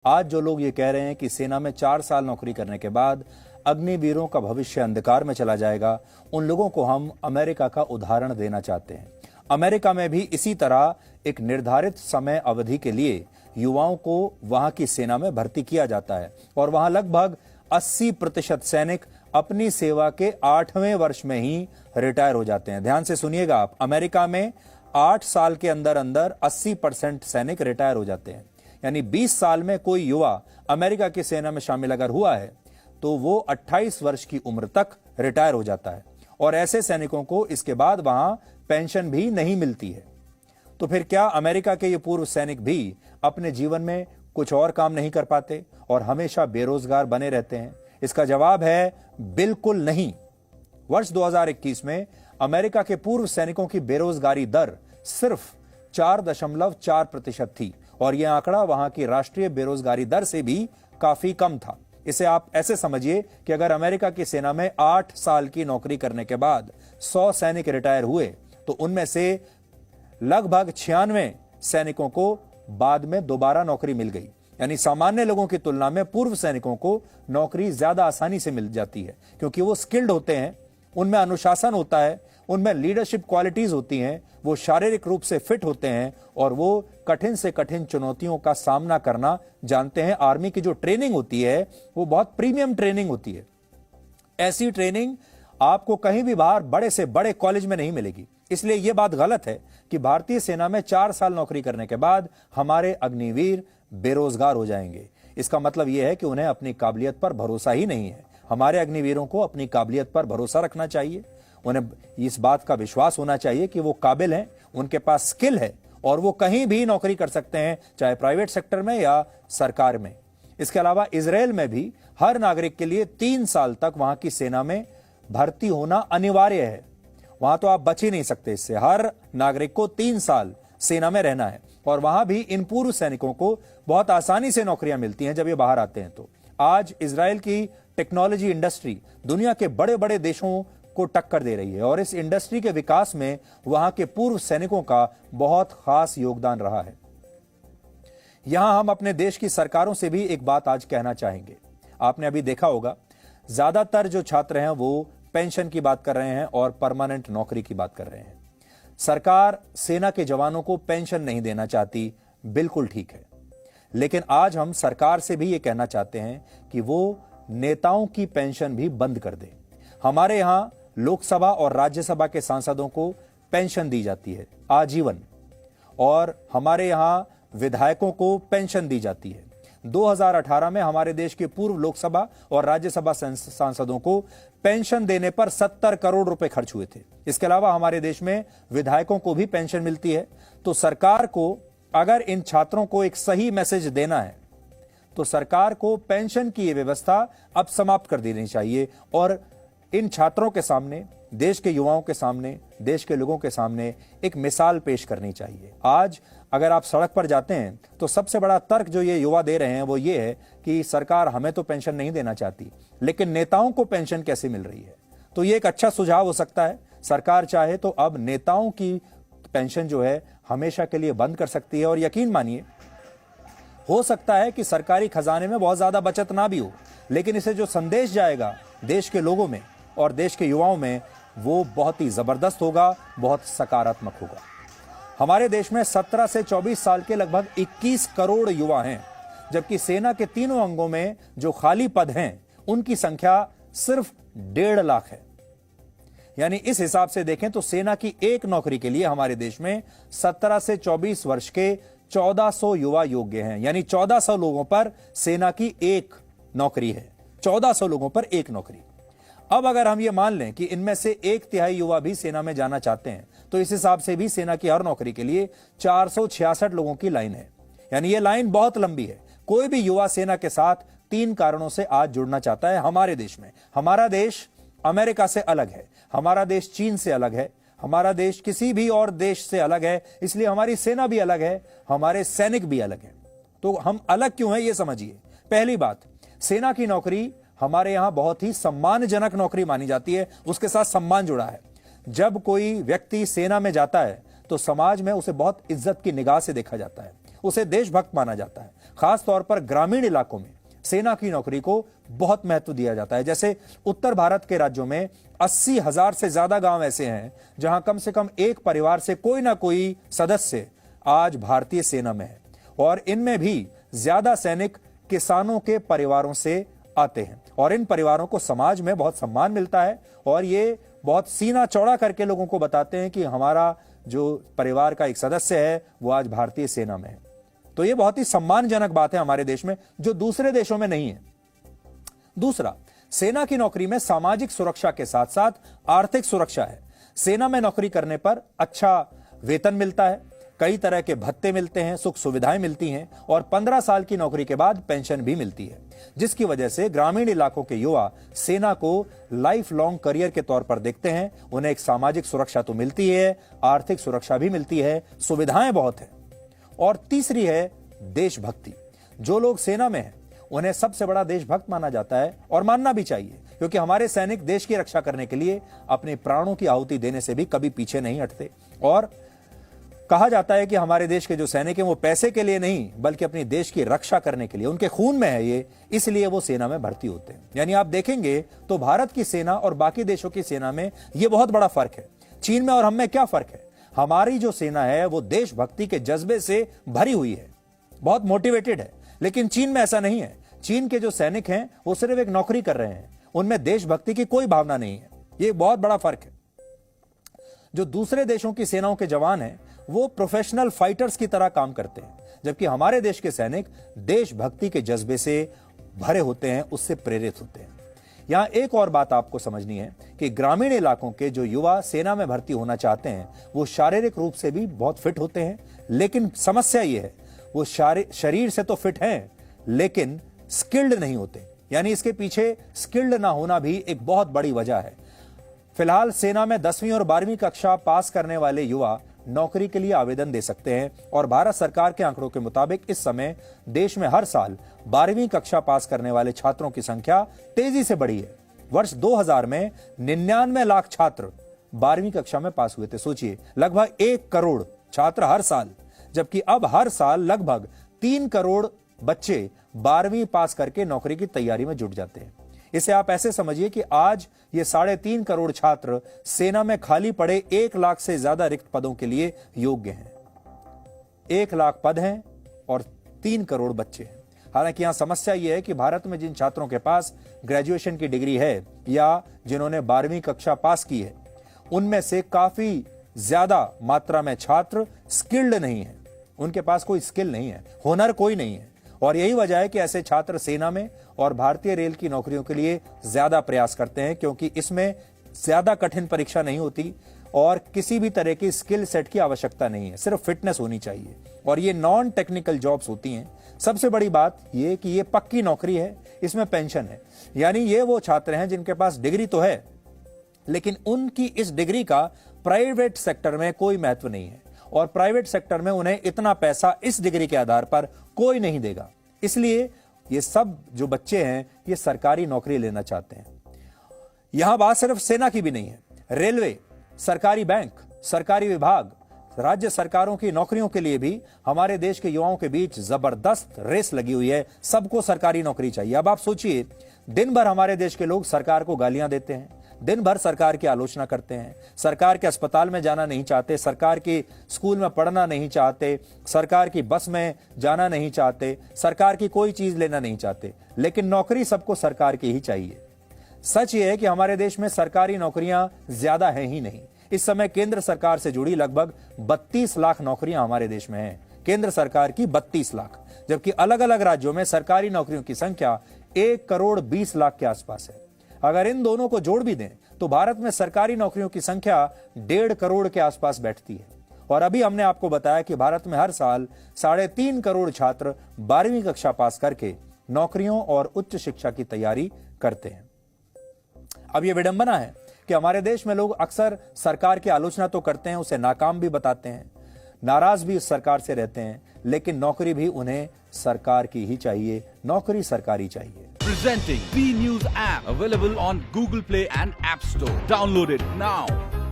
आज जो लोग ये कह रहे हैं कि सेना में 4 साल नौकरी करने के बाद अग्निवीरों का भविष्य अंधकार में चला जाएगा, उन लोगों को हम अमेरिका का उदाहरण देना चाहते हैं। अमेरिका में भी इसी तरह एक निर्धारित समय अवधि के लिए युवाओं को वहां की सेना में भर्ती किया जाता है और वहां लगभग 80% सैनिक अपनी सेवा के 8वें वर्ष में ही रिटायर हो जाते हैं। ध्यान से सुनिएगा आप, अमेरिका में 8 साल के अंदर अंदर 80% सैनिक रिटायर हो जाते हैं। यानी 20 साल में कोई युवा अमेरिका की सेना में शामिल अगर हुआ है तो वो 28 वर्ष की उम्र तक रिटायर हो जाता है और ऐसे सैनिकों को इसके बाद वहां पेंशन भी नहीं मिलती है। तो फिर क्या अमेरिका के ये पूर्व सैनिक भी अपने जीवन में कुछ और काम नहीं कर पाते और हमेशा बेरोजगार बने रहते हैं? इसका जवाब है बिल्कुल नहीं। वर्ष 2021 में अमेरिका के पूर्व सैनिकों की बेरोजगारी दर सिर्फ 4.4% थी और यह आंकड़ा वहां की राष्ट्रीय बेरोजगारी दर से भी काफी कम था। इसे आप ऐसे समझिए कि अगर अमेरिका की सेना में 8 साल की नौकरी करने के बाद 100 सैनिक रिटायर हुए तो उनमें से लगभग 96 सैनिकों को बाद में दोबारा नौकरी मिल गई। यानी सामान्य लोगों की तुलना में पूर्व सैनिकों को नौकरी ज्यादा आसानी से मिल जाती है क्योंकि वो स्किल्ड होते हैं, उनमें अनुशासन होता है, उनमें लीडरशिप क्वालिटीज होती हैं, वो शारीरिक रूप से फिट होते हैं और वो कठिन से कठिन चुनौतियों का सामना करना जानते हैं। आर्मी की जो ट्रेनिंग होती है वो बहुत प्रीमियम ट्रेनिंग होती है। ऐसी ट्रेनिंग आपको कहीं भी बाहर बड़े से बड़े कॉलेज में नहीं मिलेगी। इसलिए यह बात गलत है कि भारतीय सेना में 4 साल नौकरी करने के बाद हमारे अग्निवीर बेरोजगार हो जाएंगे। इसका मतलब यह है कि उन्हें अपनी काबिलियत पर भरोसा ही नहीं है। हमारे अग्निवीरों को अपनी काबिलियत पर भरोसा रखना चाहिए। उन्हें इस बात का विश्वास होना चाहिए कि वो काबिल हैं, उनके पास स्किल है और वो कहीं भी नौकरी कर सकते हैं, चाहे प्राइवेट सेक्टर में या सरकार में। इसके अलावा इजराइल में भी हर नागरिक के लिए 3 साल तक वहां की सेना में भर्ती होना अनिवार्य है। वहां तो आप बच ही नहीं सकते इससे। हर नागरिक को 3 साल सेना में रहना है और वहां भी इन पूर्व सैनिकों को बहुत आसानी से नौकरियां मिलती हैं जब ये बाहर आते हैं। तो आज इजराइल की टेक्नोलॉजी इंडस्ट्री दुनिया के बड़े बड़े देशों को टक्कर दे रही है और इस इंडस्ट्री के विकास में वहां के पूर्व सैनिकों का बहुत खास योगदान रहा है। यहां हम अपने देश की सरकारों से भी एक बात आज कहना चाहेंगे। आपने अभी देखा होगा, ज्यादातर जो छात्र हैं वो पेंशन की बात कर रहे हैं और परमानेंट नौकरी की बात कर रहे हैं। सरकार सेना के जवानों को पेंशन नहीं देना चाहती, बिल्कुल ठीक है, लेकिन आज हम सरकार से भी ये कहना चाहते हैं कि वो नेताओं की पेंशन भी बंद कर दे। हमारे यहां लोकसभा और राज्यसभा के सांसदों को पेंशन दी जाती है आजीवन और हमारे यहां विधायकों को पेंशन दी जाती है। 2018 में हमारे देश के पूर्व लोकसभा और राज्यसभा सांसदों को पेंशन देने पर 70 करोड़ रुपए खर्च हुए थे। इसके अलावा हमारे देश में विधायकों को भी पेंशन मिलती है। तो सरकार को अगर इन छात्रों को एक सही मैसेज देना है तो सरकार को पेंशन की यह व्यवस्था अब समाप्त कर देनी चाहिए और इन छात्रों के सामने, देश के युवाओं के सामने, देश के लोगों के सामने एक मिसाल पेश करनी चाहिए। आज अगर आप सड़क पर जाते हैं तो सबसे बड़ा तर्क जो ये युवा दे रहे हैं वो ये है कि सरकार हमें तो पेंशन नहीं देना चाहती, लेकिन नेताओं को पेंशन कैसे मिल रही है। तो ये एक अच्छा सुझाव हो सकता है। सरकार चाहे तो अब नेताओं की पेंशन जो है हमेशा के लिए बंद कर सकती है और यकीन मानिए, हो सकता है कि सरकारी खजाने में बहुत ज्यादा बचत ना भी हो, लेकिन इसे जो संदेश जाएगा देश के लोगों में और देश के युवाओं में वो बहुत ही जबरदस्त होगा, बहुत सकारात्मक होगा। हमारे देश में 17 से 24 साल के लगभग 21 करोड़ युवा हैं, जबकि सेना के तीनों अंगों में जो खाली पद हैं उनकी संख्या सिर्फ 1.5 लाख है। यानी इस हिसाब से देखें तो सेना की एक नौकरी के लिए हमारे देश में 17 से 24 वर्ष के 1400 युवा योग्य हैं। यानी 1400 लोगों पर सेना की एक नौकरी है, 1400 लोगों पर एक नौकरी। अब अगर हम ये मान लें कि इनमें से 1/3 युवा भी सेना में जाना चाहते हैं तो इस हिसाब से भी सेना की हर नौकरी के लिए 466 लोगों की लाइन है। यानी ये लाइन बहुत लंबी है। कोई भी युवा सेना के साथ 3 कारणों से आज जुड़ना चाहता है हमारे देश में। हमारा देश अमेरिका से अलग है, हमारा देश चीन से अलग है, हमारा देश किसी भी और देश से अलग है, इसलिए हमारी सेना भी अलग है, हमारे सैनिक भी अलग हैं। तो हम अलग क्यों हैं ये समझिए। पहली बात, सेना की नौकरी हमारे यहां बहुत ही सम्मानजनक नौकरी मानी जाती है, उसके साथ सम्मान जुड़ा है। जब कोई व्यक्ति सेना में जाता है तो समाज में उसे बहुत इज्जत की निगाह से देखा जाता है। उसे देशभक्त माना जाता है। खास तौर पर ग्रामीण इलाकों में सेना की नौकरी को बहुत महत्व दिया जाता है। जैसे उत्तर भारत के राज्यों में 80,000 से ज्यादा गांव ऐसे हैं जहां कम से कम एक परिवार से कोई ना कोई सदस्य आज भारतीय सेना में है, और इनमें भी ज्यादा सैनिक किसानों के परिवारों से आते हैं, और इन परिवारों को समाज में बहुत सम्मान मिलता है, और ये बहुत सीना चौड़ा करके लोगों को बताते हैं कि हमारा जो परिवार का एक सदस्य है वो आज भारतीय सेना में है। तो ये बहुत ही सम्मानजनक बात है हमारे देश में, जो दूसरे देशों में नहीं है। दूसरा, सेना की नौकरी में सामाजिक सुरक्षा के साथ साथ आर्थिक सुरक्षा है। सेना में नौकरी करने पर अच्छा वेतन मिलता है, कई तरह के भत्ते मिलते हैं, सुख सुविधाएं मिलती हैं, और 15 साल की नौकरी के बाद पेंशन भी मिलती है, जिसकी वजह से ग्रामीण इलाकों के युवा सेना को लाइफ लॉन्ग करियर के तौर पर देखते हैं। उन्हें एक सामाजिक सुरक्षा तो मिलती है, आर्थिक सुरक्षा भी मिलती है, सुविधाएं बहुत है। और तीसरी है देशभक्ति। जो लोग सेना में हैं उन्हें सबसे बड़ा देशभक्त माना जाता है, और मानना भी चाहिए, क्योंकि हमारे सैनिक देश की रक्षा करने के लिए अपने प्राणों की आहुति देने से भी कभी पीछे नहीं हटते। और कहा जाता है कि हमारे देश के जो सैनिक हैं वो पैसे के लिए नहीं बल्कि अपनी देश की रक्षा करने के लिए, उनके खून में है ये, इसलिए वो सेना में भर्ती होते हैं। यानी आप देखेंगे तो भारत की सेना और बाकी देशों की सेना में ये बहुत बड़ा फर्क है। चीन में और हम में क्या फर्क है? हमारी जो सेना है वो देशभक्ति के जज्बे से भरी हुई है, बहुत मोटिवेटेड है, लेकिन चीन में ऐसा नहीं है। चीन के जो सैनिक हैं वो सिर्फ एक नौकरी कर रहे हैं, उनमें देशभक्ति की कोई भावना नहीं है। ये बहुत बड़ा फर्क है। जो दूसरे देशों की सेनाओं के जवान हैं वो प्रोफेशनल फाइटर्स की तरह काम करते हैं, जबकि हमारे देश के सैनिक देशभक्ति के जज्बे से भरे होते हैं, उससे प्रेरित होते हैं। यहां एक और बात आपको समझनी है कि ग्रामीण इलाकों के जो युवा सेना में भर्ती होना चाहते हैं वो शारीरिक रूप से भी बहुत फिट होते हैं, लेकिन समस्या यह है वो शरीर से तो फिट हैं लेकिन स्किल्ड नहीं होते। यानी इसके पीछे स्किल्ड ना होना भी एक बहुत बड़ी वजह है। फिलहाल सेना में 10वीं और 12वीं कक्षा पास करने वाले युवा नौकरी के लिए आवेदन दे सकते हैं, और भारत सरकार के आंकड़ों के मुताबिक इस समय देश में हर साल 12वीं कक्षा पास करने वाले छात्रों की संख्या तेजी से बढ़ी है। वर्ष 2000 में 99 लाख छात्र 12वीं कक्षा में पास हुए थे। सोचिए, लगभग 1 करोड़ छात्र हर साल, जबकि अब हर साल लगभग 3 करोड़ बच्चे 12वीं पास करके नौकरी की तैयारी में जुट जाते हैं। इसे आप ऐसे समझिए कि आज ये 3.5 करोड़ छात्र सेना में खाली पड़े 1 लाख से ज्यादा रिक्त पदों के लिए योग्य हैं। 1 लाख पद हैं और 3 करोड़ बच्चे हैं। हालांकि यहां समस्या यह है कि भारत में जिन छात्रों के पास ग्रेजुएशन की डिग्री है या जिन्होंने 12वीं कक्षा पास की है, उनमें से काफी ज्यादा मात्रा में छात्र स्किल्ड नहीं है। उनके पास कोई स्किल नहीं है, हुनर कोई नहीं है, और यही वजह है कि ऐसे छात्र सेना में और भारतीय रेल की नौकरियों के लिए ज्यादा प्रयास करते हैं, क्योंकि इसमें ज्यादा कठिन परीक्षा नहीं होती और किसी भी तरह की स्किल सेट की आवश्यकता नहीं है, सिर्फ फिटनेस होनी चाहिए, और ये नॉन टेक्निकल जॉब्स होती हैं। सबसे बड़ी बात ये कि ये पक्की नौकरी है, इसमें पेंशन है। यानी ये वो छात्र हैं जिनके पास डिग्री तो है लेकिन उनकी इस डिग्री का प्राइवेट सेक्टर में कोई महत्व नहीं है, और प्राइवेट सेक्टर में उन्हें इतना पैसा इस डिग्री के आधार पर कोई नहीं देगा। इसलिए ये सब जो बच्चे हैं ये सरकारी नौकरी लेना चाहते हैं। यहां बात सिर्फ सेना की भी नहीं है, रेलवे, सरकारी बैंक, सरकारी विभाग, राज्य सरकारों की नौकरियों के लिए भी हमारे देश के युवाओं के बीच जबरदस्त रेस लगी हुई है। सबको सरकारी नौकरी चाहिए। अब आप सोचिए, दिन भर हमारे देश के लोग सरकार को गालियां देते हैं, दिन भर सरकार की आलोचना करते हैं, सरकार के अस्पताल में जाना नहीं चाहते, सरकार के स्कूल में पढ़ना नहीं चाहते, सरकार की बस में जाना नहीं चाहते, सरकार की कोई चीज लेना नहीं चाहते, लेकिन नौकरी सबको सरकार की ही चाहिए। सच यह है कि हमारे देश में सरकारी नौकरियां ज्यादा हैं ही नहीं। इस समय केंद्र सरकार से जुड़ी लगभग 32 लाख नौकरियां हमारे देश में हैं, केंद्र सरकार की 32 लाख, जबकि अलग अलग राज्यों में सरकारी नौकरियों की संख्या 1 करोड़ 20 लाख के आसपास है। अगर इन दोनों को जोड़ भी दें तो भारत में सरकारी नौकरियों की संख्या 1.5 करोड़ के आसपास बैठती है, और अभी हमने आपको बताया कि भारत में हर साल 3.5 करोड़ छात्र 12वीं कक्षा पास करके नौकरियों और उच्च शिक्षा की तैयारी करते हैं। अब यह विडंबना है कि हमारे देश में लोग अक्सर सरकार की आलोचना तो करते हैं, उसे नाकाम भी बताते हैं, नाराज भी उस सरकार से रहते हैं, लेकिन नौकरी भी उन्हें सरकार की ही चाहिए, नौकरी सरकारी चाहिए। Presenting B News app available on Google Play and App Store. Download it now.